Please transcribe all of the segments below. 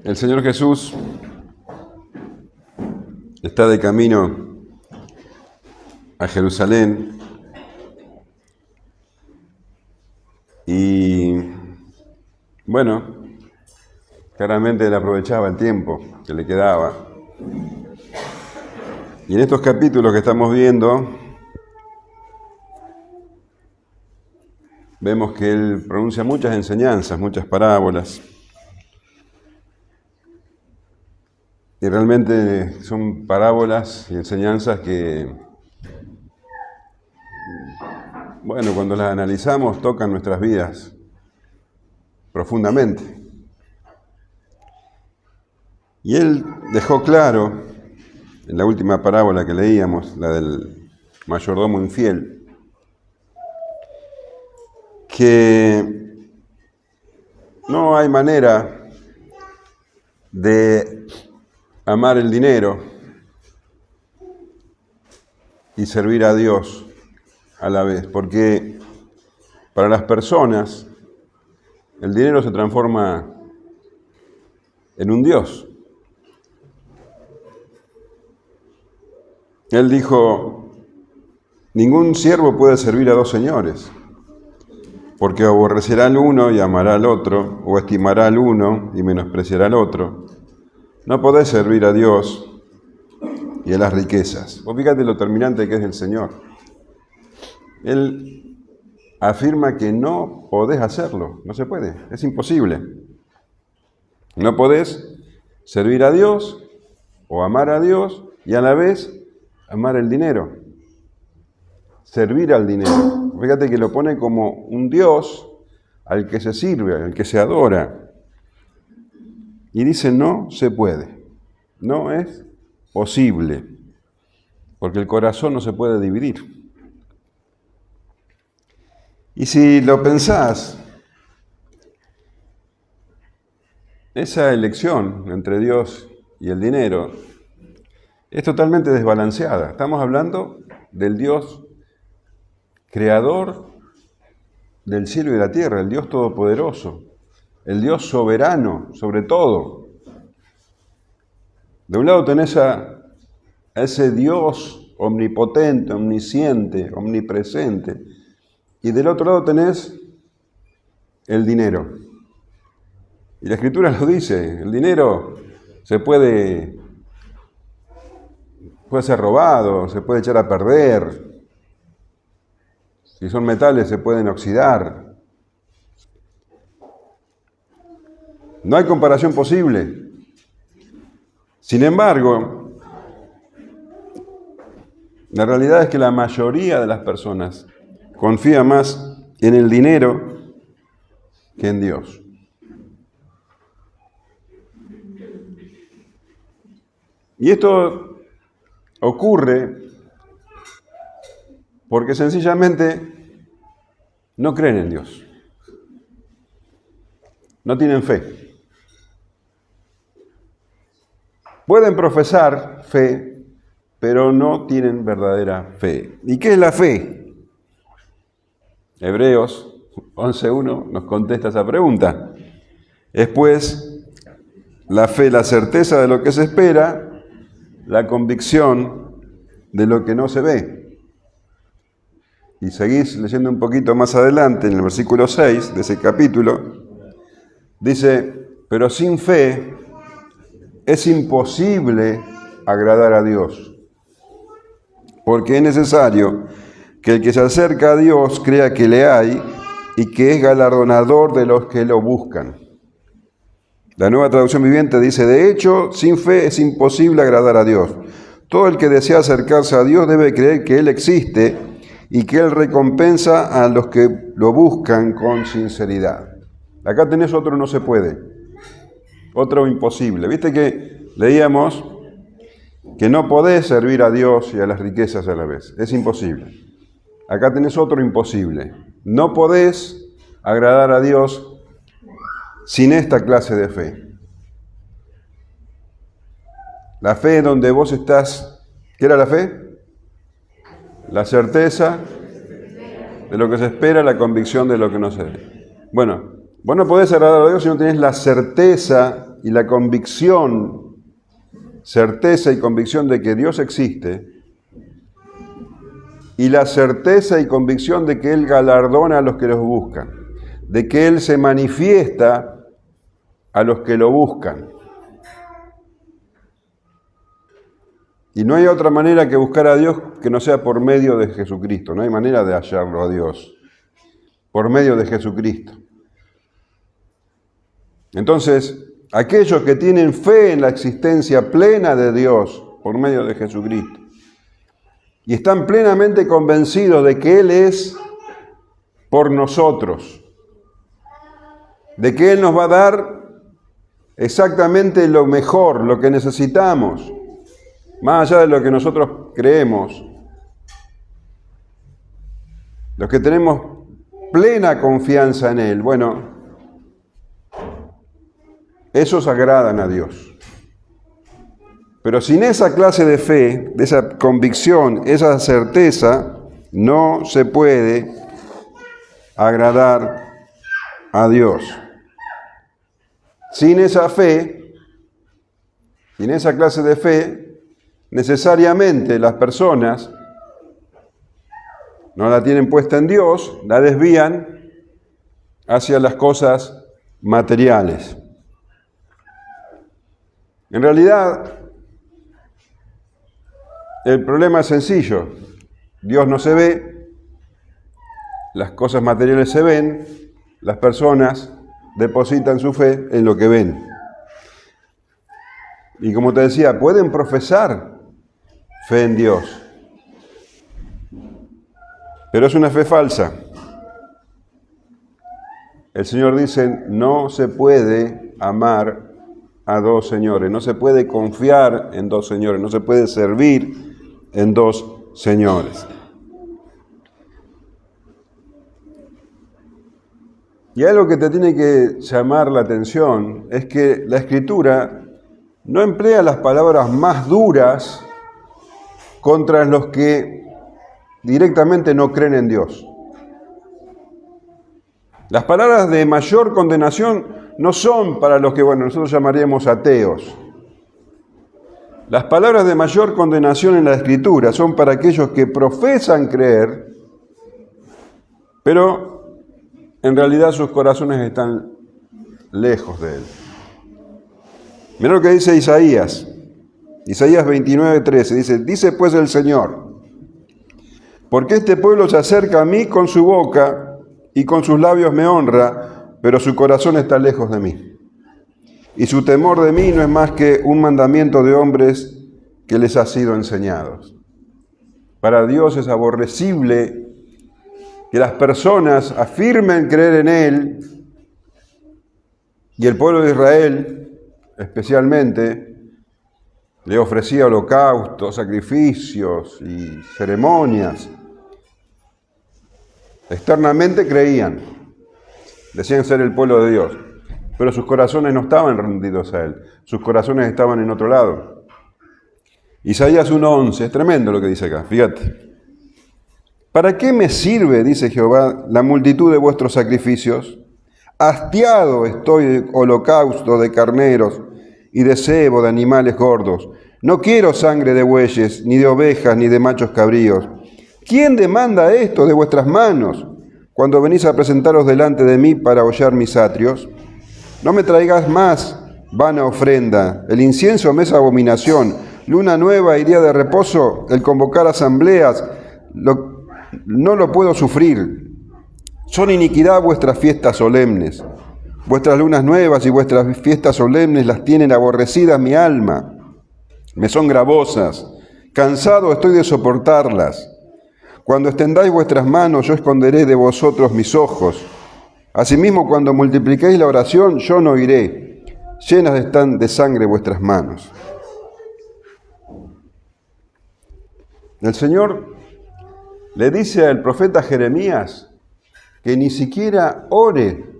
El Señor Jesús está de camino a Jerusalén y, bueno, claramente él aprovechaba el tiempo que le quedaba. Y en estos capítulos que estamos viendo, vemos que él pronuncia muchas enseñanzas, muchas parábolas. Y realmente son parábolas y enseñanzas que, bueno, cuando las analizamos tocan nuestras vidas profundamente. Y él dejó claro, en la última parábola que leíamos, la del mayordomo infiel, que no hay manera de amar el dinero y servir a Dios a la vez, porque para las personas el dinero se transforma en un Dios. Él dijo: ningún siervo puede servir a dos señores, porque aborrecerá al uno y amará al otro, o estimará al uno y menospreciará al otro. No podés servir a Dios y a las riquezas. Vos fíjate lo terminante que es el Señor. Él afirma que no podés hacerlo, no se puede, es imposible. No podés servir a Dios o amar a Dios y a la vez amar el dinero, servir al dinero. Fíjate que lo pone como un Dios al que se sirve, al que se adora. Y dice: no se puede, no es posible, porque el corazón no se puede dividir. Y si lo pensás, esa elección entre Dios y el dinero es totalmente desbalanceada. Estamos hablando del Dios creador del cielo y de la tierra, el Dios todopoderoso, el Dios soberano sobre todo. De un lado tenés a ese Dios omnipotente, omnisciente, omnipresente, y del otro lado tenés el dinero. Y la Escritura lo dice: el dinero puede ser robado, se puede echar a perder. Si son metales, se pueden oxidar. No hay comparación posible. Sin embargo, la realidad es que la mayoría de las personas confía más en el dinero que en Dios. Y esto ocurre porque sencillamente no creen en Dios. No tienen fe. Pueden profesar fe, pero no tienen verdadera fe. ¿Y qué es la fe? Hebreos 11:1 nos contesta esa pregunta. Es pues la fe, la certeza de lo que se espera, la convicción de lo que no se ve. Y seguís leyendo un poquito más adelante, en el versículo 6 de ese capítulo, dice: pero sin fe es imposible agradar a Dios, porque es necesario que el que se acerca a Dios crea que le hay y que es galardonador de los que lo buscan. La Nueva Traducción Viviente dice: de hecho, sin fe es imposible agradar a Dios. Todo el que desea acercarse a Dios debe creer que Él existe y que Él recompensa a los que lo buscan con sinceridad. Acá tenés otro no se puede, otro imposible. Viste que leíamos que no podés servir a Dios y a las riquezas a la vez. Es imposible. Acá tenés otro imposible. No podés agradar a Dios sin esta clase de fe. La fe donde vos estás, ¿qué era la fe? La certeza de lo que se espera, la convicción de lo que no se ve. Bueno, vos no podés agradar a Dios si no tenés la certeza y la convicción, certeza y convicción de que Dios existe, y la certeza y convicción de que Él galardona a los que los buscan, de que Él se manifiesta a los que lo buscan. Y no hay otra manera que buscar a Dios que no sea por medio de Jesucristo. No hay manera de hallarlo a Dios por medio de Jesucristo. Entonces, aquellos que tienen fe en la existencia plena de Dios por medio de Jesucristo y están plenamente convencidos de que Él es por nosotros, de que Él nos va a dar exactamente lo mejor, lo que necesitamos, más allá de lo que nosotros creemos. Los que tenemos plena confianza en Él, bueno, esos agradan a Dios. Pero sin esa clase de fe, de esa convicción, esa certeza, no se puede agradar a Dios. Sin esa fe, sin esa clase de fe, necesariamente las personas no la tienen puesta en Dios, la desvían hacia las cosas materiales. En realidad, el problema es sencillo. Dios no se ve, las cosas materiales se ven, las personas depositan su fe en lo que ven. Y como te decía, pueden profesar fe en Dios, pero es una fe falsa. El Señor dice, no se puede amar a dos señores, no se puede confiar en dos señores, no se puede servir en dos señores. Y algo que te tiene que llamar la atención es que la Escritura no emplea las palabras más duras contra los que directamente no creen en Dios. Las palabras de mayor condenación no son para los que, nosotros llamaríamos ateos. Las palabras de mayor condenación en la Escritura son para aquellos que profesan creer, pero en realidad sus corazones están lejos de Él. Mirá lo que dice Isaías 29:13, dice, dice pues el Señor, porque este pueblo se acerca a mí con su boca y con sus labios me honra, pero su corazón está lejos de mí. Y su temor de mí no es más que un mandamiento de hombres que les ha sido enseñado. Para Dios es aborrecible que las personas afirmen creer en Él, y el pueblo de Israel, especialmente, le ofrecía holocaustos, sacrificios y ceremonias. Externamente creían, decían ser el pueblo de Dios, pero sus corazones no estaban rendidos a Él, sus corazones estaban en otro lado. Isaías 1:11, es tremendo lo que dice acá, fíjate. ¿Para qué me sirve, dice Jehová, la multitud de vuestros sacrificios? Hastiado estoy de holocausto de carneros y de cebo de animales gordos. No quiero sangre de bueyes, ni de ovejas, ni de machos cabríos. ¿Quién demanda esto de vuestras manos cuando venís a presentaros delante de mí para hollar mis atrios? No me traigas más vana ofrenda. El incienso me es abominación. Luna nueva y día de reposo, el convocar asambleas, no lo puedo sufrir. Son iniquidad vuestras fiestas solemnes. Vuestras lunas nuevas y vuestras fiestas solemnes las tienen aborrecidas mi alma. Me son gravosas. Cansado estoy de soportarlas. Cuando extendáis vuestras manos, yo esconderé de vosotros mis ojos. Asimismo, cuando multipliquéis la oración, yo no iré. Llenas están de sangre vuestras manos. El Señor le dice al profeta Jeremías que ni siquiera ore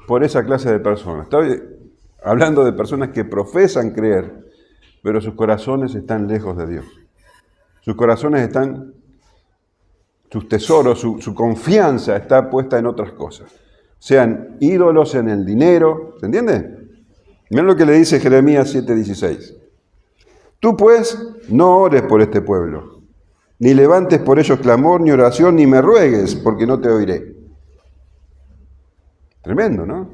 por esa clase de personas. Estoy hablando de personas que profesan creer, pero sus corazones están lejos de Dios. Sus corazones están, sus tesoros, su confianza está puesta en otras cosas. sean ídolos en el dinero. ¿Se entiende? Miren lo que le dice Jeremías 7:16. Tú pues no ores por este pueblo, ni levantes por ellos clamor ni oración, ni me ruegues, porque no te oiré. Tremendo, ¿no?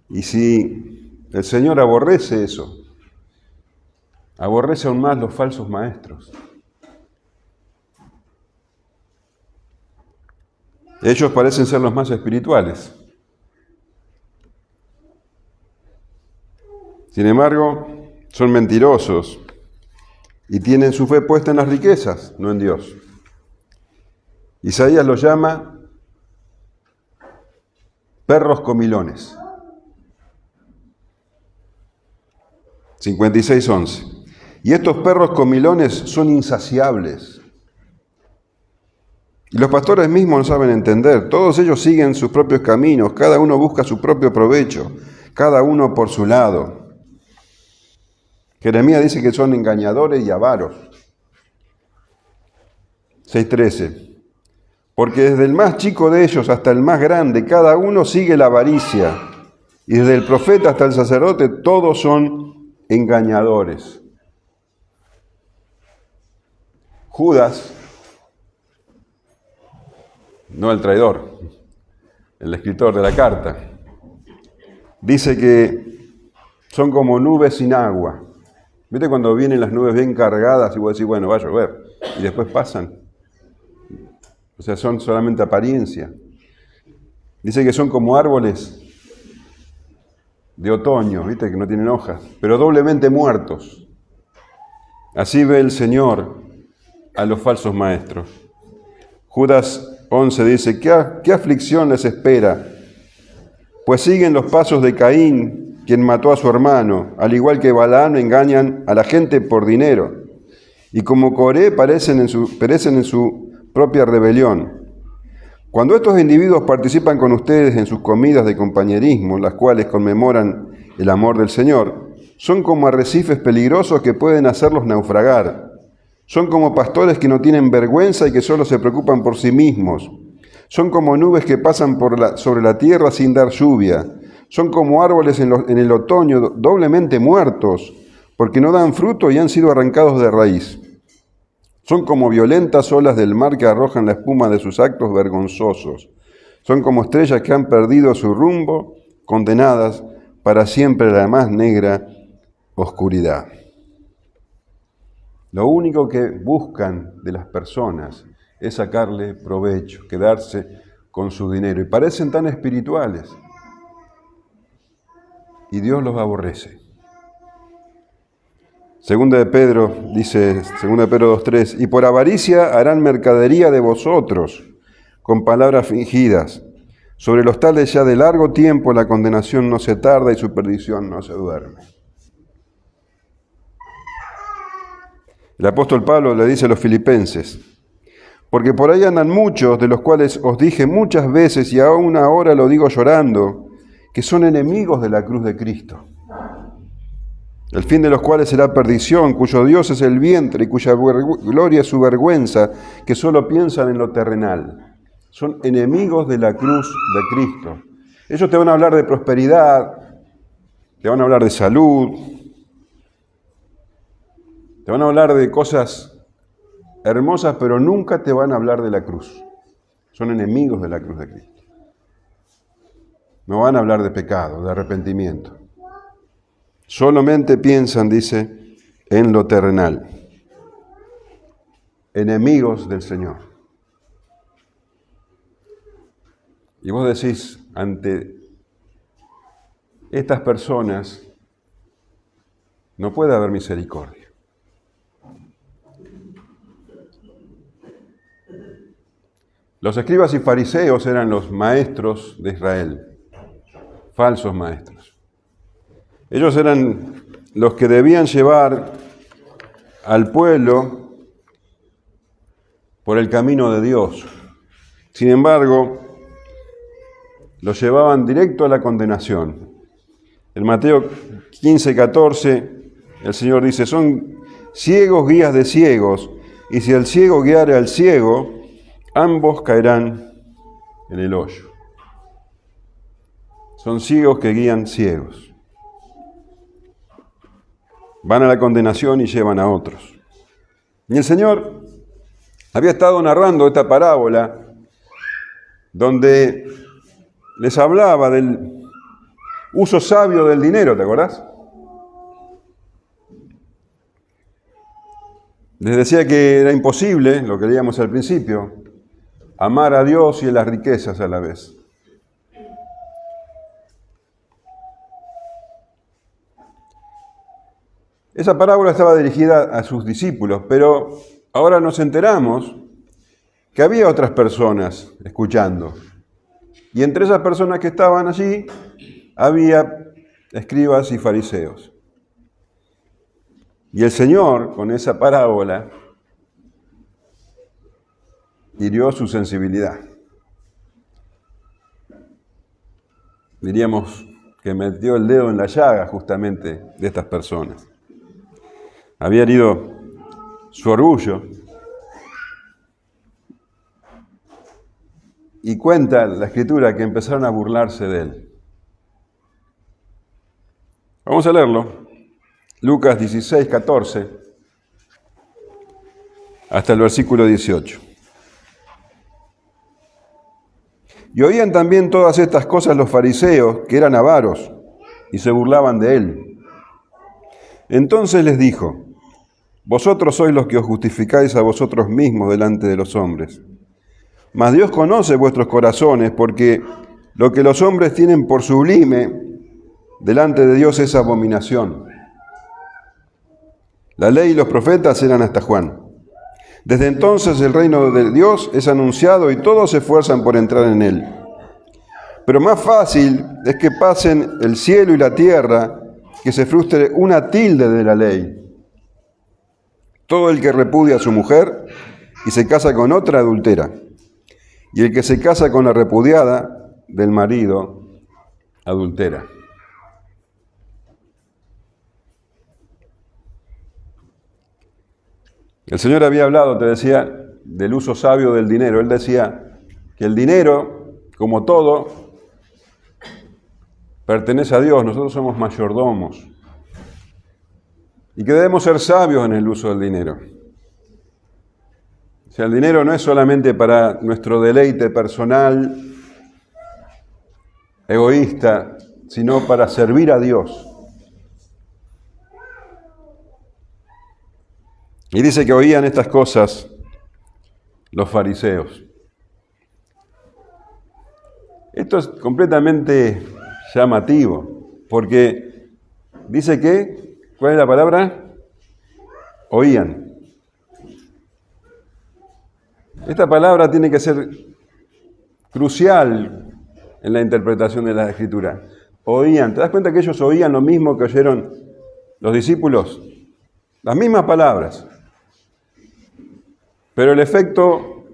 Y si el Señor aborrece eso, aborrece aún más los falsos maestros. Ellos parecen ser los más espirituales. Sin embargo, son mentirosos y tienen su fe puesta en las riquezas, no en Dios. Isaías los llama perros comilones. 56:11. Y estos perros comilones son insaciables. Y los pastores mismos no saben entender. Todos ellos siguen sus propios caminos. Cada uno busca su propio provecho. Cada uno por su lado. Jeremías dice que son engañadores y avaros. 6:13. Porque desde el más chico de ellos hasta el más grande, cada uno sigue la avaricia. Y desde el profeta hasta el sacerdote, todos son engañadores. Judas, no el traidor, el escritor de la carta, dice que son como nubes sin agua. ¿Viste cuando vienen las nubes bien cargadas y vos decís, bueno, va a llover, y después pasan? O sea, son solamente apariencia. Dice que son como árboles de otoño, ¿viste? Que no tienen hojas, pero doblemente muertos. Así ve el Señor a los falsos maestros. Judas 11 dice, ¿qué aflicción les espera? Pues siguen los pasos de Caín, quien mató a su hermano, al igual que Balaam engañan a la gente por dinero. Y como Coré perecen en su propia rebelión. Cuando estos individuos participan con ustedes en sus comidas de compañerismo, las cuales conmemoran el amor del Señor, son como arrecifes peligrosos que pueden hacerlos naufragar. Son como pastores que no tienen vergüenza y que solo se preocupan por sí mismos. Son como nubes que pasan sobre la tierra sin dar lluvia. Son como árboles en el otoño doblemente muertos, porque no dan fruto y han sido arrancados de raíz. Son como violentas olas del mar que arrojan la espuma de sus actos vergonzosos. Son como estrellas que han perdido su rumbo, condenadas para siempre a la más negra oscuridad. Lo único que buscan de las personas es sacarle provecho, quedarse con su dinero. Y parecen tan espirituales. Y Dios los aborrece. Segunda de Pedro, dice, segunda de Pedro 2:3, y por avaricia harán mercadería de vosotros, con palabras fingidas. Sobre los tales ya de largo tiempo la condenación no se tarda y su perdición no se duerme. El apóstol Pablo le dice a los filipenses, porque por ahí andan muchos, de los cuales os dije muchas veces y aún ahora lo digo llorando, que son enemigos de la cruz de Cristo. El fin de los cuales será perdición, cuyo Dios es el vientre y cuya gloria es su vergüenza, que solo piensan en lo terrenal. Son enemigos de la cruz de Cristo. Ellos te van a hablar de prosperidad, te van a hablar de salud, te van a hablar de cosas hermosas, pero nunca te van a hablar de la cruz. Son enemigos de la cruz de Cristo. No van a hablar de pecado, de arrepentimiento. Solamente piensan, dice, en lo terrenal. Enemigos del Señor. Y vos decís, ante estas personas no puede haber misericordia. Los escribas y fariseos eran los maestros de Israel, falsos maestros. Ellos eran los que debían llevar al pueblo por el camino de Dios. Sin embargo, los llevaban directo a la condenación. En Mateo 15:14, el Señor dice, son ciegos guías de ciegos, y si el ciego guiare al ciego, ambos caerán en el hoyo. Son ciegos que guían ciegos. Van a la condenación y llevan a otros. Y el Señor había estado narrando esta parábola donde les hablaba del uso sabio del dinero, ¿te acordás? Les decía que era imposible, lo que leíamos al principio, amar a Dios y a las riquezas a la vez. Esa parábola estaba dirigida a sus discípulos, pero ahora nos enteramos que había otras personas escuchando. Y entre esas personas que estaban allí, había escribas y fariseos. Y el Señor, con esa parábola, hirió su sensibilidad. Diríamos que metió el dedo en la llaga justamente de estas personas. Había herido su orgullo. Y cuenta la Escritura que empezaron a burlarse de él. Vamos a leerlo. Lucas 16, 14, hasta el versículo 18. Y oían también todas estas cosas los fariseos, que eran avaros, y se burlaban de él. Entonces les dijo: vosotros sois los que os justificáis a vosotros mismos delante de los hombres. Mas Dios conoce vuestros corazones, porque lo que los hombres tienen por sublime, delante de Dios es abominación. La ley y los profetas eran hasta Juan. Desde entonces el reino de Dios es anunciado y todos se esfuerzan por entrar en él. Pero más fácil es que pasen el cielo y la tierra, que se frustre una tilde de la ley. Todo el que repudia a su mujer y se casa con otra adultera. Y el que se casa con la repudiada del marido adultera. El Señor había hablado, te decía, del uso sabio del dinero. Él decía que el dinero, como todo, pertenece a Dios. Nosotros somos mayordomos. Y que debemos ser sabios en el uso del dinero. O sea, el dinero no es solamente para nuestro deleite personal, egoísta, sino para servir a Dios. Y dice que oían estas cosas los fariseos. Esto es completamente llamativo, porque dice que, ¿cuál es la palabra? Oían. Esta palabra tiene que ser crucial en la interpretación de la Escritura. Oían. ¿Te das cuenta que ellos oían lo mismo que oyeron los discípulos? Las mismas palabras. Pero el efecto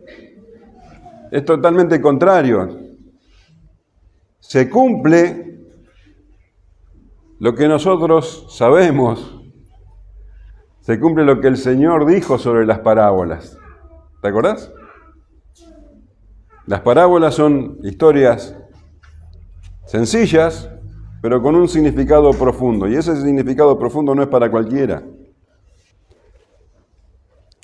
es totalmente contrario. Se cumple lo que nosotros sabemos. Se cumple lo que el Señor dijo sobre las parábolas. ¿Te acordás? Las parábolas son historias sencillas, pero con un significado profundo. Y ese significado profundo no es para cualquiera.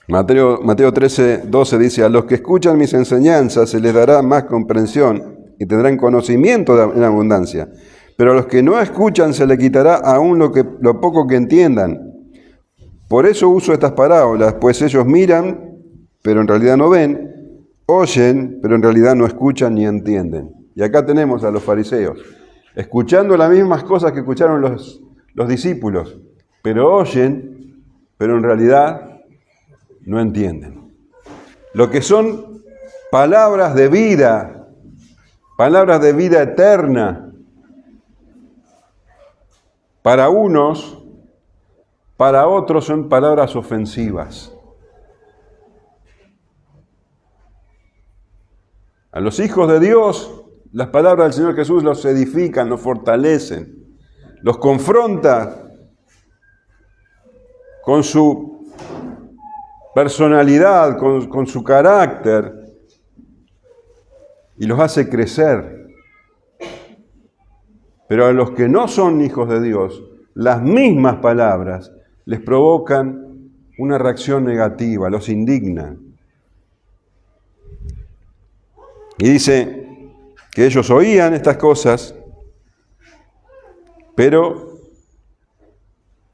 Mateo 13, 12 dice: a los que escuchan mis enseñanzas se les dará más comprensión y tendrán conocimiento en abundancia. Pero a los que no escuchan se les quitará aún lo poco que entiendan. Por eso uso estas parábolas, pues ellos miran, pero en realidad no ven, oyen, pero en realidad no escuchan ni entienden. Y acá tenemos a los fariseos, escuchando las mismas cosas que escucharon los discípulos, pero oyen, pero en realidad no entienden. Lo que son palabras de vida eterna, para unos, para otros son palabras ofensivas. A los hijos de Dios, las palabras del Señor Jesús los edifican, los fortalecen, los confronta con su personalidad, con su carácter, y los hace crecer. Pero a los que no son hijos de Dios, las mismas palabras les provocan una reacción negativa, los indignan. Y dice que ellos oían estas cosas, pero,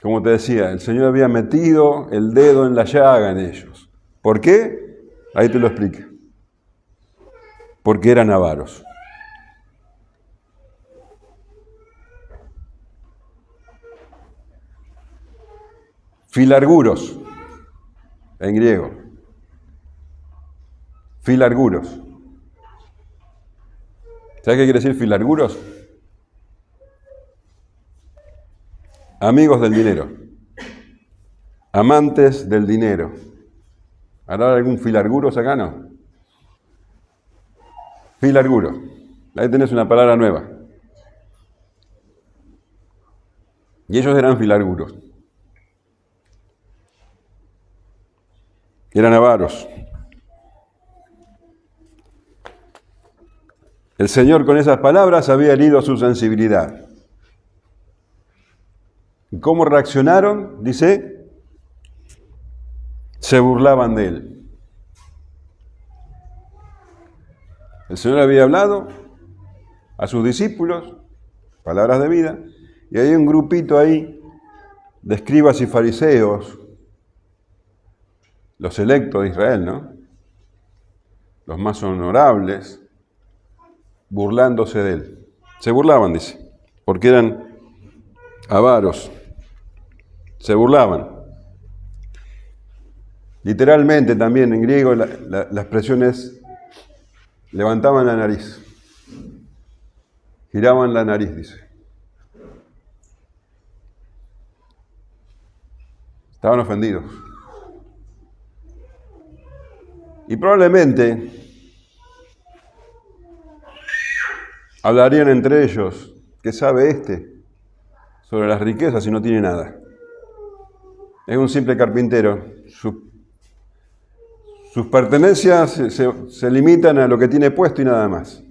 como te decía, el Señor había metido el dedo en la llaga en ellos. ¿Por qué? Ahí te lo explico. Porque eran avaros. Filarguros, en griego. Filarguros. ¿Sabes qué quiere decir filarguros? Amigos del dinero. Amantes del dinero. ¿Habrá algún filarguros acá? No. Filarguro. Ahí tenés una palabra nueva. Y ellos eran filarguros. Eran avaros. El Señor con esas palabras había herido su sensibilidad. ¿Y cómo reaccionaron? Dice, se burlaban de él. El Señor había hablado a sus discípulos, palabras de vida, y hay un grupito ahí de escribas y fariseos, los electos de Israel, ¿no? Los más honorables, burlándose de él. Se burlaban, dice, porque eran avaros. Se burlaban. Literalmente también en griego la expresión es levantaban la nariz. Giraban la nariz, dice. Estaban ofendidos. Y probablemente hablarían entre ellos, ¿qué sabe este sobre las riquezas si no tiene nada? Es un simple carpintero. Sus pertenencias se limitan a lo que tiene puesto y nada más.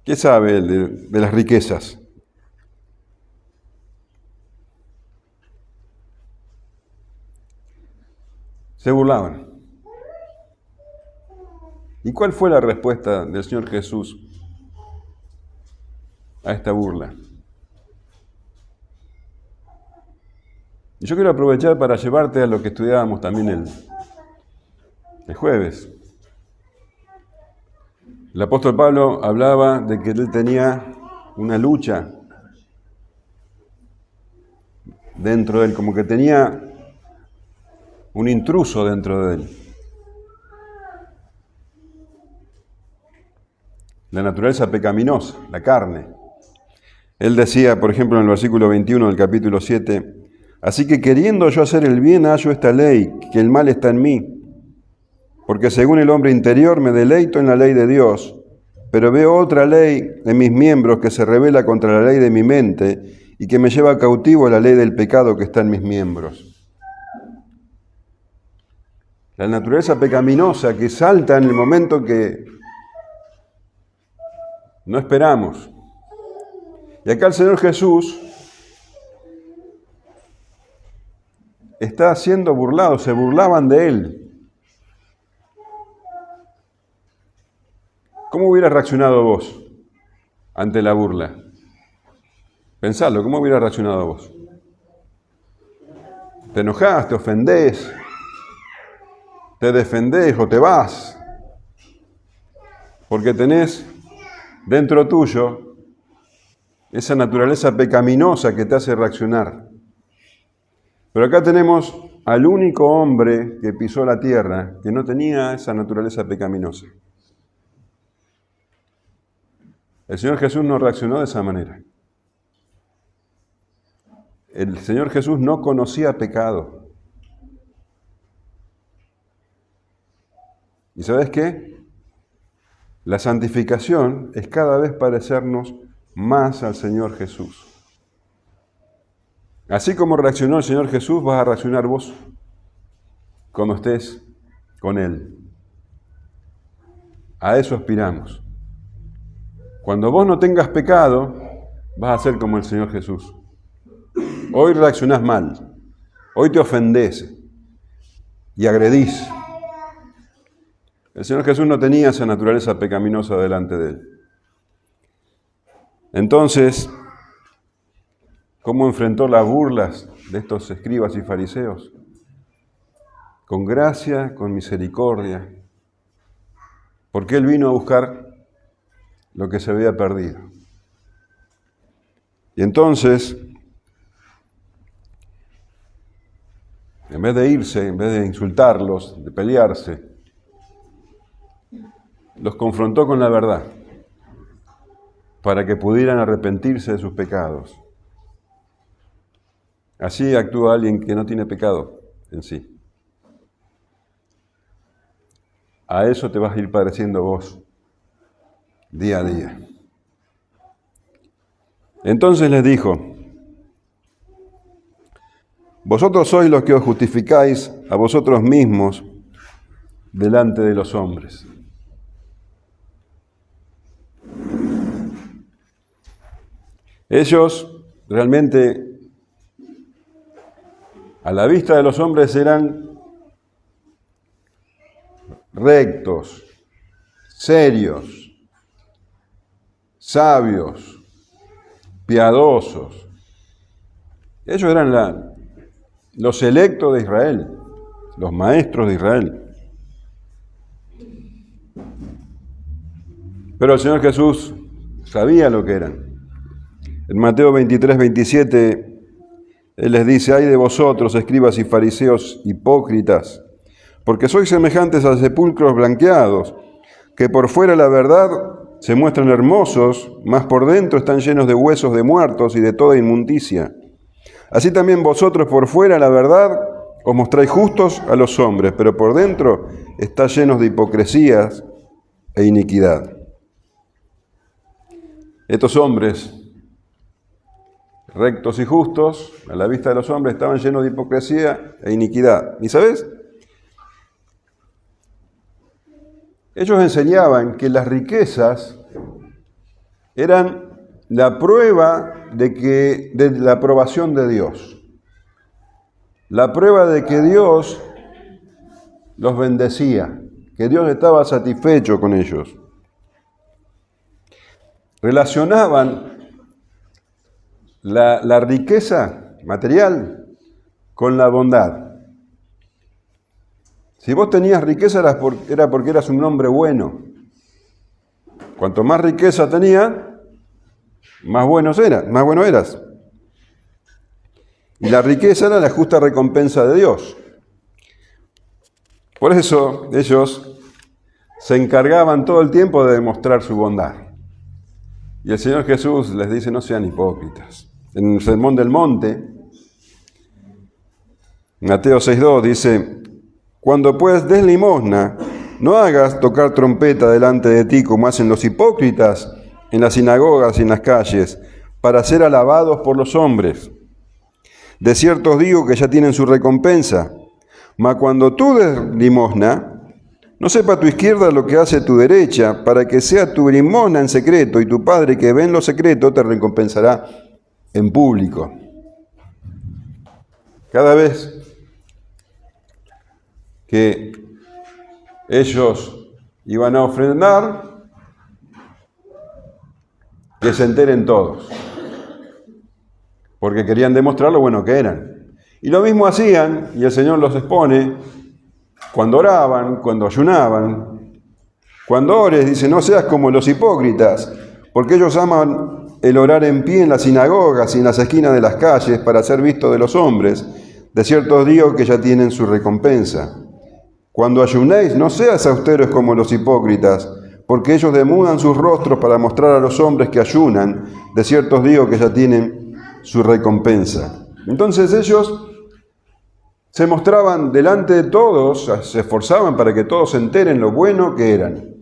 ¿Qué sabe él de las riquezas? Se burlaban. ¿Y cuál fue la respuesta del Señor Jesús a esta burla? Y yo quiero aprovechar para llevarte a lo que estudiábamos también el jueves. El apóstol Pablo hablaba de que él tenía una lucha dentro de él, como que tenía un intruso dentro de él. La naturaleza pecaminosa, la carne. Él decía, por ejemplo, en el versículo 21 del capítulo 7, así que queriendo yo hacer el bien, hallo esta ley, que el mal está en mí. Porque según el hombre interior me deleito en la ley de Dios, pero veo otra ley en mis miembros que se rebela contra la ley de mi mente y que me lleva cautivo a la ley del pecado que está en mis miembros. La naturaleza pecaminosa que salta en el momento que no esperamos. Y acá el Señor Jesús está siendo burlado, se burlaban de él. ¿Cómo hubieras reaccionado vos ante la burla? Pensalo, ¿cómo hubieras reaccionado vos? ¿Te enojás, te ofendés, te defendés o te vas? Porque tenés dentro tuyo esa naturaleza pecaminosa que te hace reaccionar. Pero acá tenemos al único hombre que pisó la tierra que no tenía esa naturaleza pecaminosa. El Señor Jesús no reaccionó de esa manera. El Señor Jesús no conocía pecado. ¿Y sabes qué? La santificación es cada vez parecernos más al Señor Jesús. Así como reaccionó el Señor Jesús, vas a reaccionar vos cuando estés con Él. A eso aspiramos. Cuando vos no tengas pecado, vas a ser como el Señor Jesús. Hoy reaccionás mal, hoy te ofendés y agredís. El Señor Jesús no tenía esa naturaleza pecaminosa delante de Él. Entonces, ¿cómo enfrentó las burlas de estos escribas y fariseos? Con gracia, con misericordia, porque Él vino a buscar lo que se había perdido. Y entonces, en vez de irse, en vez de insultarlos, de pelearse, los confrontó con la verdad, para que pudieran arrepentirse de sus pecados. Así actúa alguien que no tiene pecado en sí. A eso te vas a ir pareciendo vos, día a día. Entonces les dijo: vosotros sois los que os justificáis a vosotros mismos delante de los hombres. Ellos realmente, a la vista de los hombres, eran rectos, serios, sabios, piadosos. Ellos eran los electos de Israel, los maestros de Israel. Pero el Señor Jesús sabía lo que eran. En Mateo 23, 27, Él les dice: ay de vosotros, escribas y fariseos hipócritas, porque sois semejantes a sepulcros blanqueados, que por fuera la verdad se muestran hermosos, mas por dentro están llenos de huesos de muertos y de toda inmundicia. Así también vosotros por fuera la verdad os mostráis justos a los hombres, pero por dentro estáis llenos de hipocresías e iniquidad. Estos hombres, rectos y justos, a la vista de los hombres, estaban llenos de hipocresía e iniquidad. ¿Y sabes? Ellos enseñaban que las riquezas eran la prueba de la aprobación de Dios. La prueba de que Dios los bendecía, que Dios estaba satisfecho con ellos. Relacionaban la riqueza material con la bondad. Si vos tenías riqueza era porque eras un hombre bueno. Cuanto más riqueza tenías, más bueno eras. Y la riqueza era la justa recompensa de Dios. Por eso ellos se encargaban todo el tiempo de demostrar su bondad. Y el Señor Jesús les dice: no sean hipócritas. En el Sermón del Monte, Mateo 6:2 dice: cuando pues des limosna, no hagas tocar trompeta delante de ti como hacen los hipócritas en las sinagogas y en las calles, para ser alabados por los hombres. De cierto os digo que ya tienen su recompensa. Mas cuando tú des limosna, no sepa tu izquierda lo que hace tu derecha, para que sea tu limosna en secreto, y tu Padre que ve en lo secreto te recompensará en público. Cada vez que ellos iban a ofrendar, que se enteren todos, porque querían demostrar lo bueno que eran. Y lo mismo hacían, y el Señor los expone, cuando oraban, cuando ayunaban. Cuando ores, dice: no seas como los hipócritas, porque ellos aman el orar en pie en las sinagogas y en las esquinas de las calles para ser vistos de los hombres. De cierto os digo que ya tienen su recompensa. Cuando ayunéis, no seas austeros como los hipócritas, porque ellos demudan sus rostros para mostrar a los hombres que ayunan. De cierto os digo que ya tienen su recompensa. Entonces ellos se mostraban delante de todos, se esforzaban para que todos se enteren lo bueno que eran,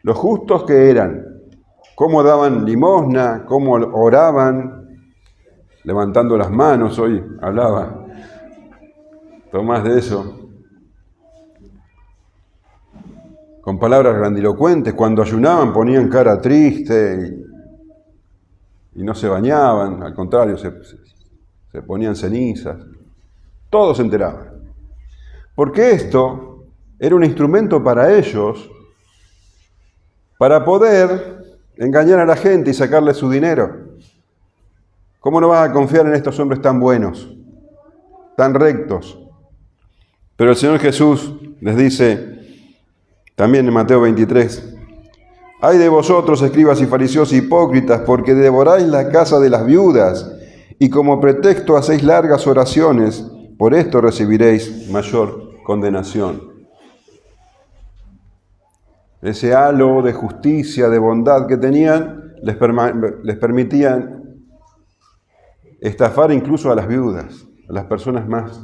lo justos que eran, cómo daban limosna, cómo oraban, levantando las manos. Hoy hablaba Tomás de eso. con palabras grandilocuentes. Cuando ayunaban ponían cara triste y no se bañaban, al contrario, se ponían cenizas. Todos se enteraban. Porque esto era un instrumento para ellos para poder engañar a la gente y sacarle su dinero. ¿Cómo no vas a confiar en estos hombres tan buenos, tan rectos? Pero el Señor Jesús les dice, también en Mateo 23, «Ay de vosotros, escribas y fariseos hipócritas, porque devoráis la casa de las viudas, y como pretexto hacéis largas oraciones, por esto recibiréis mayor condenación». Ese halo de justicia, de bondad que tenían, les permitían estafar incluso a las viudas, a las personas más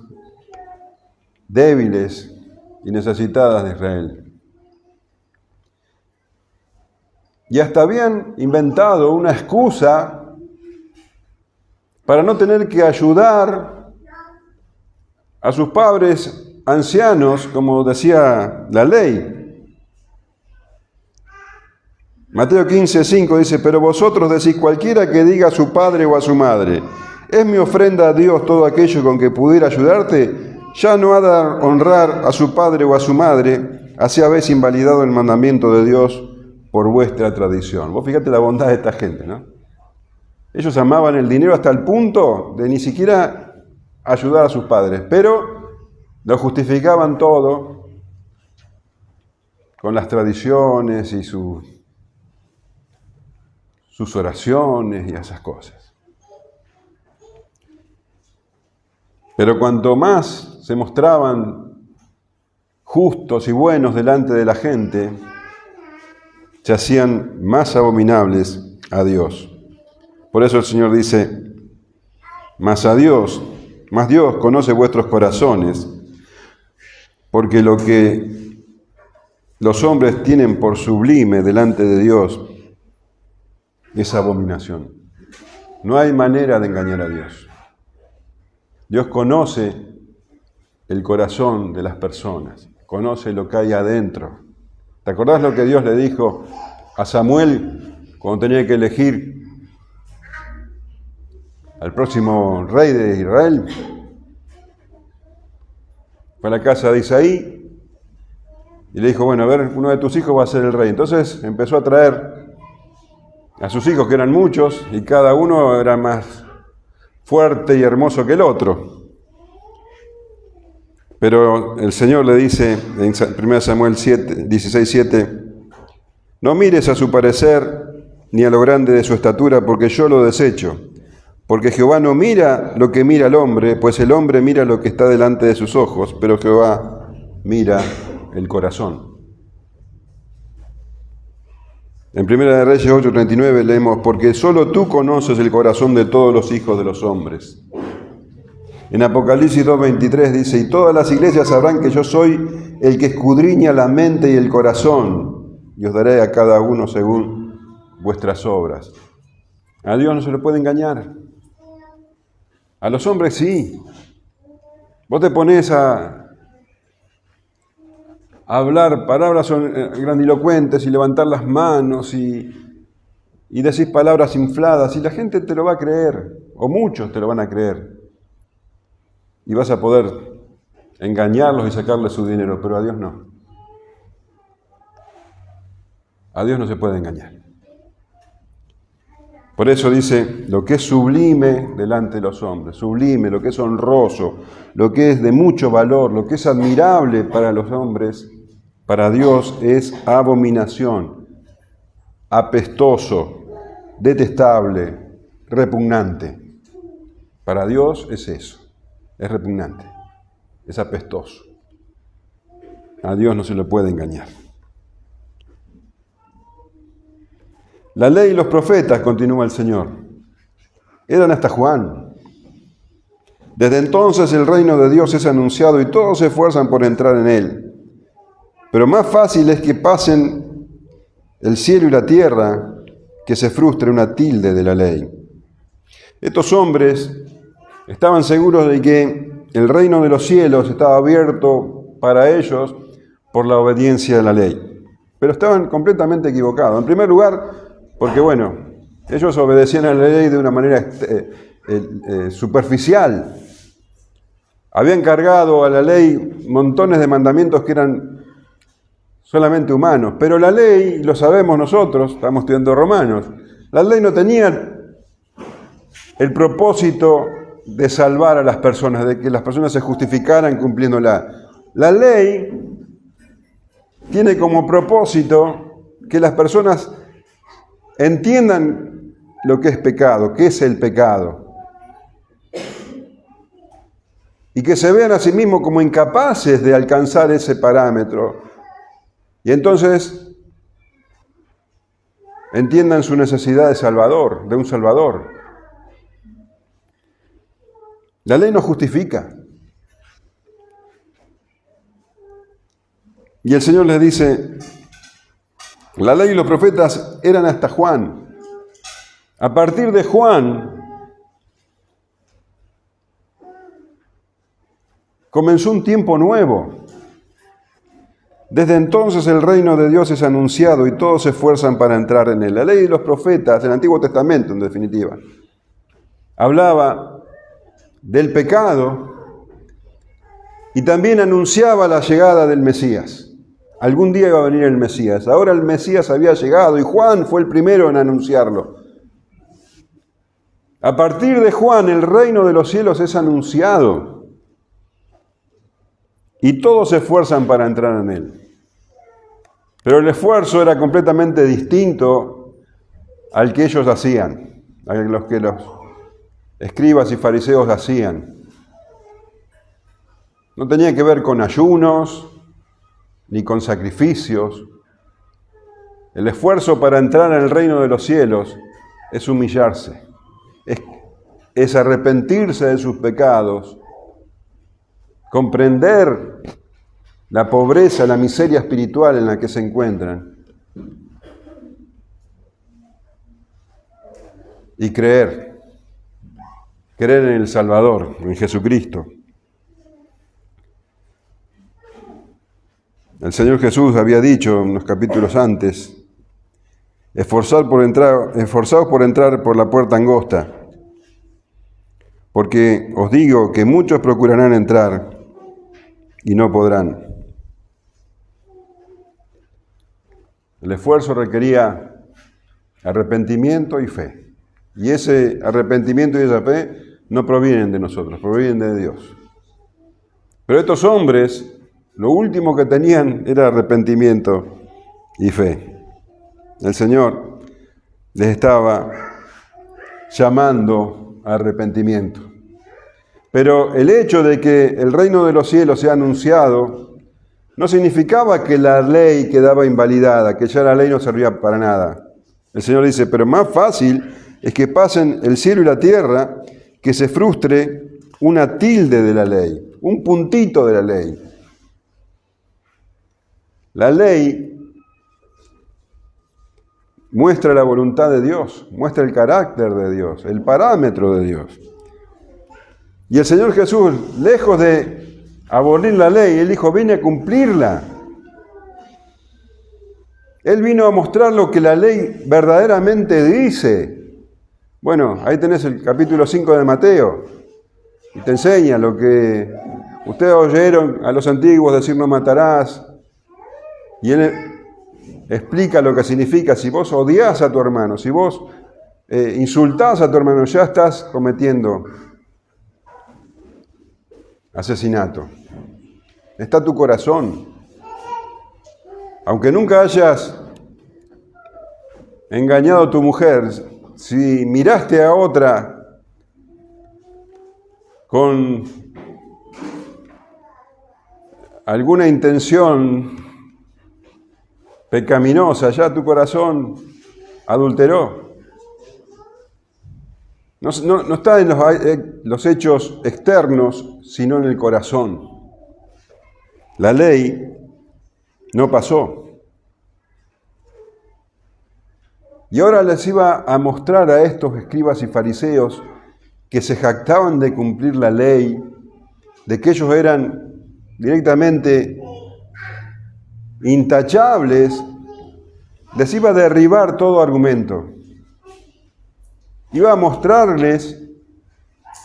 débiles y necesitadas de Israel. Y hasta habían inventado una excusa para no tener que ayudar a sus padres ancianos, como decía la ley. Mateo 15:5 dice, «Pero vosotros decís, cualquiera que diga a su padre o a su madre, ¿es mi ofrenda a Dios todo aquello con que pudiera ayudarte? Ya no ha de honrar a su padre o a su madre, así habéis invalidado el mandamiento de Dios por vuestra tradición». Vos fíjate la bondad de esta gente, ¿no? Ellos amaban el dinero hasta el punto de ni siquiera ayudar a sus padres, pero lo justificaban todo con las tradiciones y sus oraciones y esas cosas. Pero cuanto más se mostraban justos y buenos delante de la gente, se hacían más abominables a Dios. Por eso el Señor dice, más Dios conoce vuestros corazones, porque lo que los hombres tienen por sublime delante de Dios es abominación. No hay manera de engañar a Dios. Dios conoce el corazón de las personas, conoce lo que hay adentro. ¿Te acordás lo que Dios le dijo a Samuel cuando tenía que elegir al próximo rey de Israel? Fue a la casa de Isaí y le dijo, bueno, a ver, uno de tus hijos va a ser el rey. Entonces empezó a traer a sus hijos, que eran muchos, y cada uno era más fuerte y hermoso que el otro. Pero el Señor le dice en 1 Samuel 16:7, no mires a su parecer ni a lo grande de su estatura, porque yo lo desecho. Porque Jehová no mira lo que mira el hombre, pues el hombre mira lo que está delante de sus ojos, pero Jehová mira el corazón. En 1 de Reyes 8:39 leemos, porque solo tú conoces el corazón de todos los hijos de los hombres. En Apocalipsis 2:23 dice, y todas las iglesias sabrán que yo soy el que escudriña la mente y el corazón, y os daré a cada uno según vuestras obras. A Dios no se le puede engañar. A los hombres sí. Vos te pones a hablar palabras grandilocuentes y levantar las manos y decís palabras infladas y la gente te lo va a creer, o muchos te lo van a creer. Y vas a poder engañarlos y sacarles su dinero, pero a Dios no. A Dios no se puede engañar. Por eso dice, lo que es sublime delante de los hombres, sublime, lo que es honroso, lo que es de mucho valor, lo que es admirable para los hombres, para Dios es abominación, apestoso, detestable, repugnante. Para Dios es eso, es repugnante, es apestoso. A Dios no se le puede engañar. La ley y los profetas, continúa el Señor, eran hasta Juan. Desde entonces el reino de Dios es anunciado y todos se esfuerzan por entrar en él. Pero más fácil es que pasen el cielo y la tierra que se frustre una tilde de la ley. Estos hombres estaban seguros de que el reino de los cielos estaba abierto para ellos por la obediencia de la ley. Pero estaban completamente equivocados. En primer lugar, porque ellos obedecían a la ley de una manera superficial. Habían cargado a la ley montones de mandamientos que eran solamente humanos. Pero la ley, lo sabemos nosotros, estamos estudiando Romanos, la ley no tenía el propósito de salvar a las personas, de que las personas se justificaran cumpliéndola. La ley tiene como propósito que las personas entiendan lo que es pecado, qué es el pecado, y que se vean a sí mismos como incapaces de alcanzar ese parámetro. Y entonces entiendan su necesidad de Salvador, de un Salvador. La ley nos justifica. Y el Señor les dice, la ley y los profetas eran hasta Juan. A partir de Juan comenzó un tiempo nuevo. Desde entonces el reino de Dios es anunciado y todos se esfuerzan para entrar en él. La ley y los profetas, el Antiguo Testamento en definitiva, hablaba del pecado y también anunciaba la llegada del Mesías. Algún día iba a venir el Mesías. Ahora el Mesías había llegado y Juan fue el primero en anunciarlo. A partir de Juan el reino de los cielos es anunciado y todos se esfuerzan para entrar en él. Pero el esfuerzo era completamente distinto al que ellos hacían, a los que los escribas y fariseos hacían. No tenía que ver con ayunos ni con sacrificios. El esfuerzo para entrar en el reino de los cielos es humillarse, es arrepentirse de sus pecados, comprender la pobreza, la miseria espiritual en la que se encuentran y creer en el Salvador, en Jesucristo. El Señor Jesús había dicho en unos capítulos antes, esforzaos por entrar por la puerta angosta, porque os digo que muchos procurarán entrar y no podrán. El esfuerzo requería arrepentimiento y fe. Y ese arrepentimiento y esa fe no provienen de nosotros, provienen de Dios. Pero estos hombres, lo último que tenían era arrepentimiento y fe. El Señor les estaba llamando a arrepentimiento. Pero el hecho de que el reino de los cielos sea anunciado no significaba que la ley quedaba invalidada, que ya la ley no servía para nada. El Señor dice, pero más fácil es que pasen el cielo y la tierra, que se frustre una tilde de la ley, un puntito de la ley. La ley muestra la voluntad de Dios, muestra el carácter de Dios, el parámetro de Dios. Y el Señor Jesús, lejos de abolir la ley, Él dijo, vine a cumplirla. Él vino a mostrar lo que la ley verdaderamente dice. Bueno, ahí tenés el capítulo 5 de Mateo, y te enseña lo que ustedes oyeron a los antiguos decir no matarás. Y Él explica lo que significa. Si vos odiás a tu hermano, si vos insultás a tu hermano, ya estás cometiendo asesinato. Está tu corazón. Aunque nunca hayas engañado a tu mujer, si miraste a otra con alguna intención pecaminosa, ya tu corazón adulteró. No está en los hechos externos, sino en el corazón. La ley no pasó. Y ahora les iba a mostrar a estos escribas y fariseos que se jactaban de cumplir la ley, de que ellos eran directamente intachables les iba a derribar todo argumento. Iba a mostrarles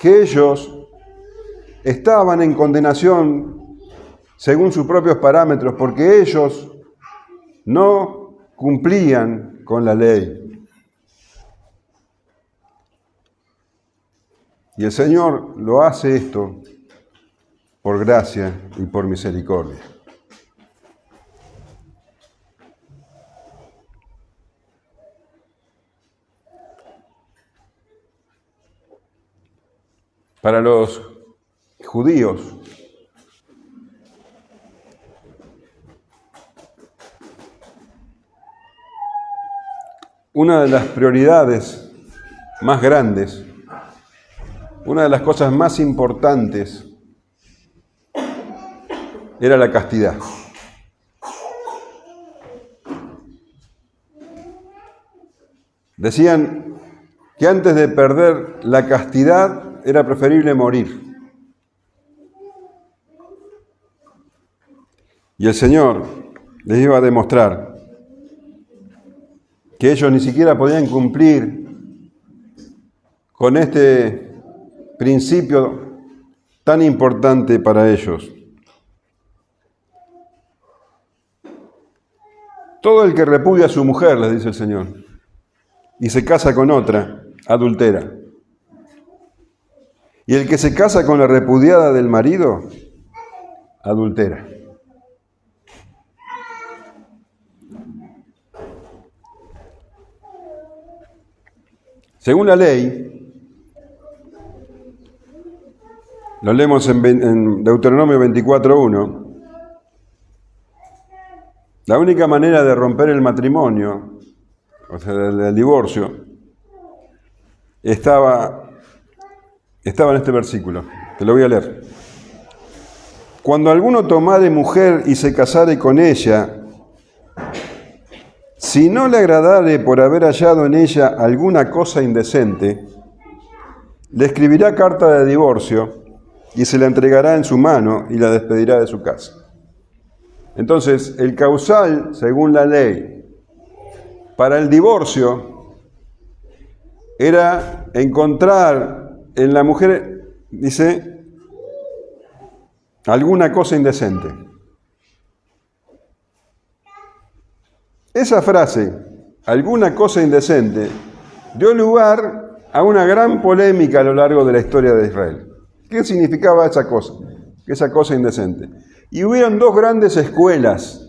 que ellos estaban en condenación según sus propios parámetros, porque ellos no cumplían con la ley. Y el Señor lo hace esto por gracia y por misericordia. Para los judíos, una de las prioridades más grandes, una de las cosas más importantes, era la castidad. Decían que antes de perder la castidad era preferible morir. Y el Señor les iba a demostrar que ellos ni siquiera podían cumplir con este principio tan importante para ellos. Todo el que repudia a su mujer, les dice el Señor, y se casa con otra, adultera. Y el que se casa con la repudiada del marido, adultera. Según la ley, lo leemos en Deuteronomio 24:1, la única manera de romper el matrimonio, o sea, del divorcio, estaba en este versículo. Te lo voy a leer. Cuando alguno tomare mujer y se casare con ella, si no le agradare por haber hallado en ella alguna cosa indecente, le escribirá carta de divorcio y se la entregará en su mano y la despedirá de su casa. Entonces, el causal, según la ley, para el divorcio era encontrar en la mujer, dice, alguna cosa indecente. Esa frase, alguna cosa indecente, dio lugar a una gran polémica a lo largo de la historia de Israel. ¿Qué significaba esa cosa indecente? Y hubieron dos grandes escuelas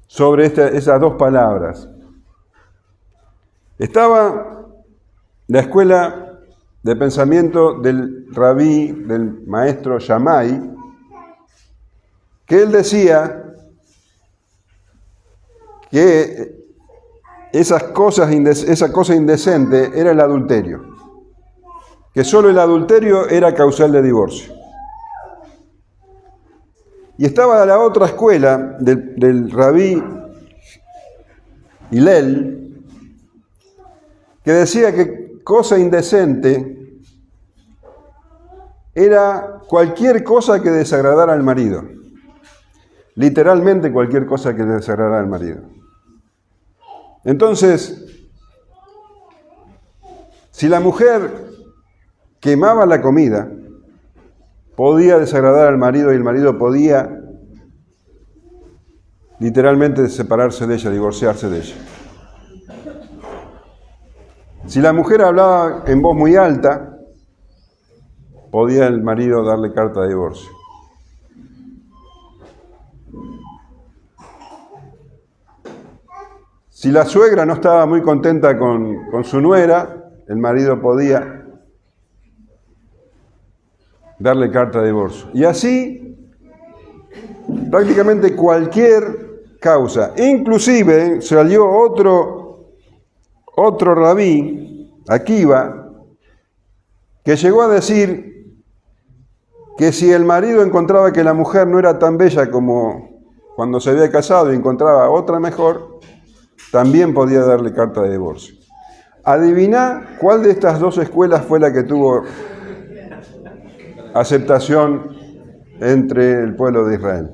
sobre esas dos palabras. Estaba la escuela de pensamiento del rabí, del maestro Shammai, que él decía que esa cosa indecente era el adulterio, que solo el adulterio era causal de divorcio. Y estaba la otra escuela del rabí Hillel, que decía que cosa indecente era cualquier cosa que desagradara al marido. Literalmente cualquier cosa que desagradara al marido. Entonces, si la mujer quemaba la comida, podía desagradar al marido y el marido podía literalmente separarse de ella, divorciarse de ella. Si la mujer hablaba en voz muy alta, podía el marido darle carta de divorcio. Si la suegra no estaba muy contenta con su nuera, el marido podía darle carta de divorcio. Y así, prácticamente cualquier causa. Inclusive salió otro rabí, Akiva, que llegó a decir que si el marido encontraba que la mujer no era tan bella como cuando se había casado y encontraba otra mejor, también podía darle carta de divorcio. Adiviná cuál de estas dos escuelas fue la que tuvo aceptación entre el pueblo de Israel.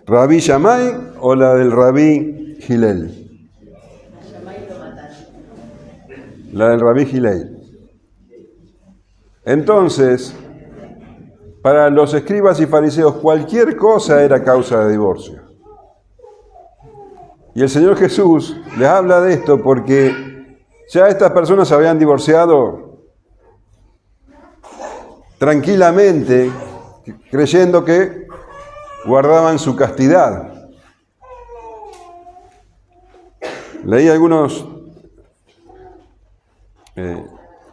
¿Rabí Shammai o la del Rabí Hillel? La del Rabí Hillel. Entonces, para los escribas y fariseos, cualquier cosa era causa de divorcio. Y el Señor Jesús les habla de esto porque ya estas personas se habían divorciado tranquilamente, creyendo que guardaban su castidad. Leí algunos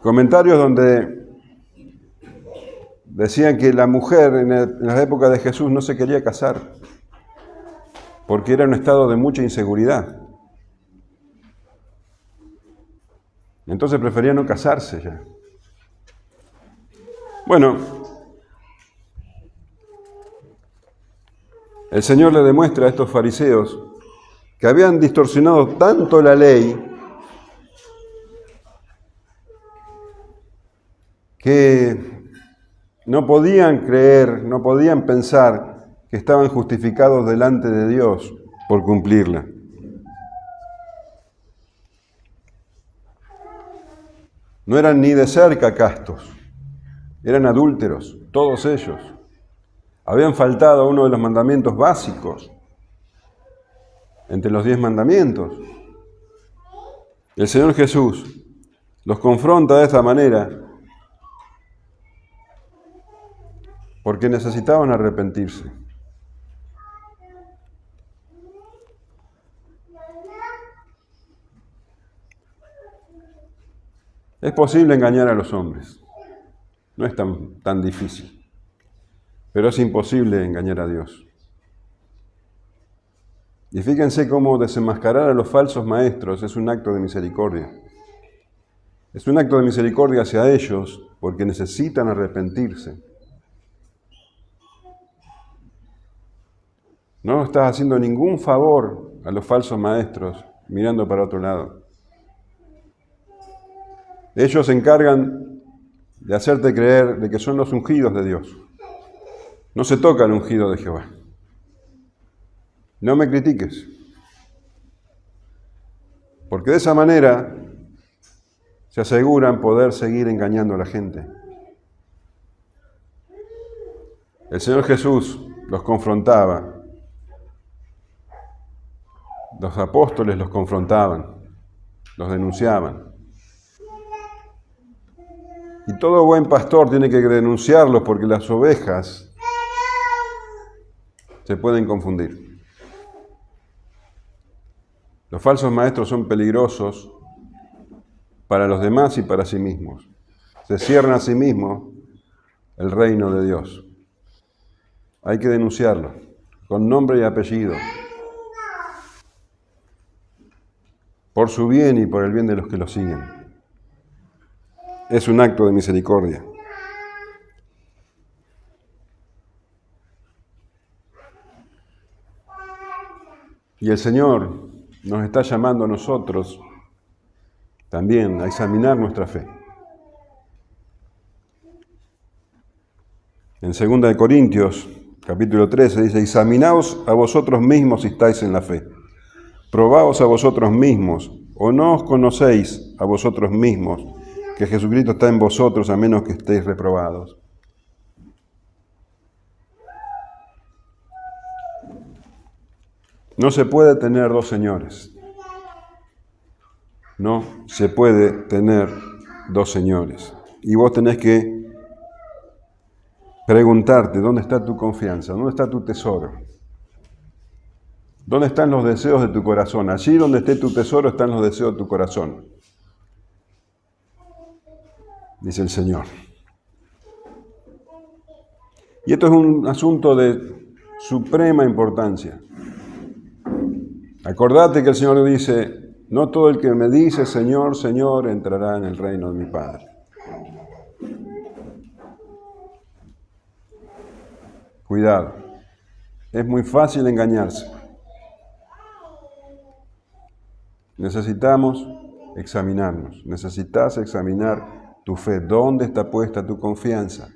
comentarios donde decían que la mujer en la época de Jesús no se quería casar porque era un estado de mucha inseguridad. Entonces prefería no casarse ya. Bueno, el Señor le demuestra a estos fariseos que habían distorsionado tanto la ley que no podían creer, no podían pensar que estaban justificados delante de Dios por cumplirla. No eran ni de cerca castos, eran adúlteros, todos ellos. Habían faltado a uno de los mandamientos básicos, entre los 10 mandamientos. El Señor Jesús los confronta de esta manera porque necesitaban arrepentirse. Es posible engañar a los hombres, no es tan difícil, pero es imposible engañar a Dios. Y fíjense cómo desenmascarar a los falsos maestros es un acto de misericordia. Es un acto de misericordia hacia ellos porque necesitan arrepentirse. No estás haciendo ningún favor a los falsos maestros mirando para otro lado. Ellos se encargan de hacerte creer de que son los ungidos de Dios. No se toca el ungido de Jehová. No me critiques. Porque de esa manera se aseguran poder seguir engañando a la gente. El Señor Jesús los confrontaba. Los apóstoles los confrontaban, los denunciaban. Y todo buen pastor tiene que denunciarlos porque las ovejas se pueden confundir. Los falsos maestros son peligrosos para los demás y para sí mismos. Se cierran a sí mismos el reino de Dios. Hay que denunciarlo con nombre y apellido, por su bien y por el bien de los que lo siguen. Es un acto de misericordia. Y el Señor nos está llamando a nosotros también a examinar nuestra fe. En 2 Corintios, capítulo 13, dice: examinaos a vosotros mismos si estáis en la fe. Probaos a vosotros mismos, o no os conocéis a vosotros mismos, que Jesucristo está en vosotros, a menos que estéis reprobados. No se puede tener dos señores. No se puede tener dos señores. Y vos tenés que preguntarte, ¿dónde está tu confianza? ¿Dónde está tu tesoro? ¿Dónde están los deseos de tu corazón? Allí donde esté tu tesoro están los deseos de tu corazón, dice el Señor. Y esto es un asunto de suprema importancia. Acordate que el Señor dice: no todo el que me dice Señor, Señor, entrará en el reino de mi Padre. Cuidado, es muy fácil engañarse. Necesitamos examinarnos, necesitas examinar tu fe. ¿Dónde está puesta tu confianza?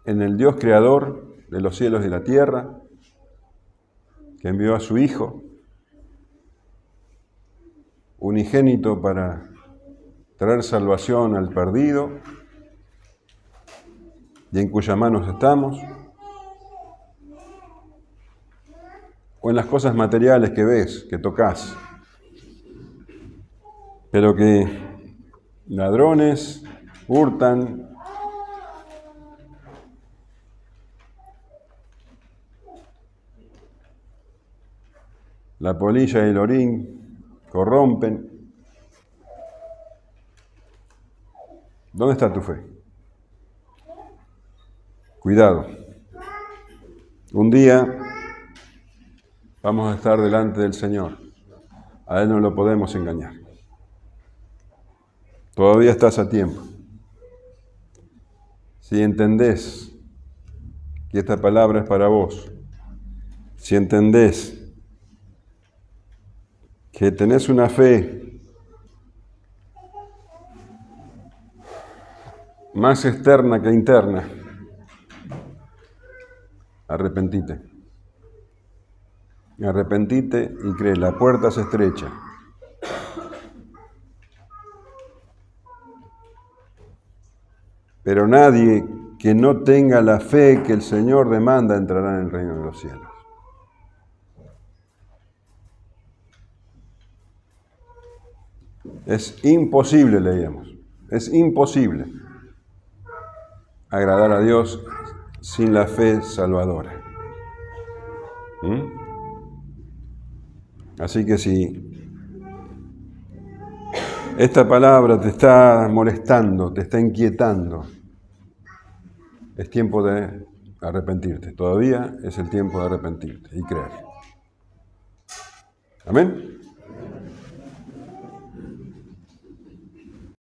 en el Dios creador de los cielos y la tierra, que envió a su Hijo unigénito para traer salvación al perdido y en cuyas manos estamos, o en las cosas materiales que ves, que tocas, pero que ladrones hurtan, la polilla y el orín corrompen. ¿Dónde está tu fe? Cuidado. Un día vamos a estar delante del Señor. A Él no lo podemos engañar. Todavía estás a tiempo. Si entendés que esta palabra es para vos, si entendés que tenés una fe más externa que interna, arrepentite. Arrepentite y cree, la puerta se estrecha. Pero nadie que no tenga la fe que el Señor demanda entrará en el reino de los cielos. Es imposible, leíamos, es imposible agradar a Dios sin la fe salvadora. Así que si esta palabra te está molestando, te está inquietando, es tiempo de arrepentirte. Todavía es el tiempo de arrepentirte y creer. Amén.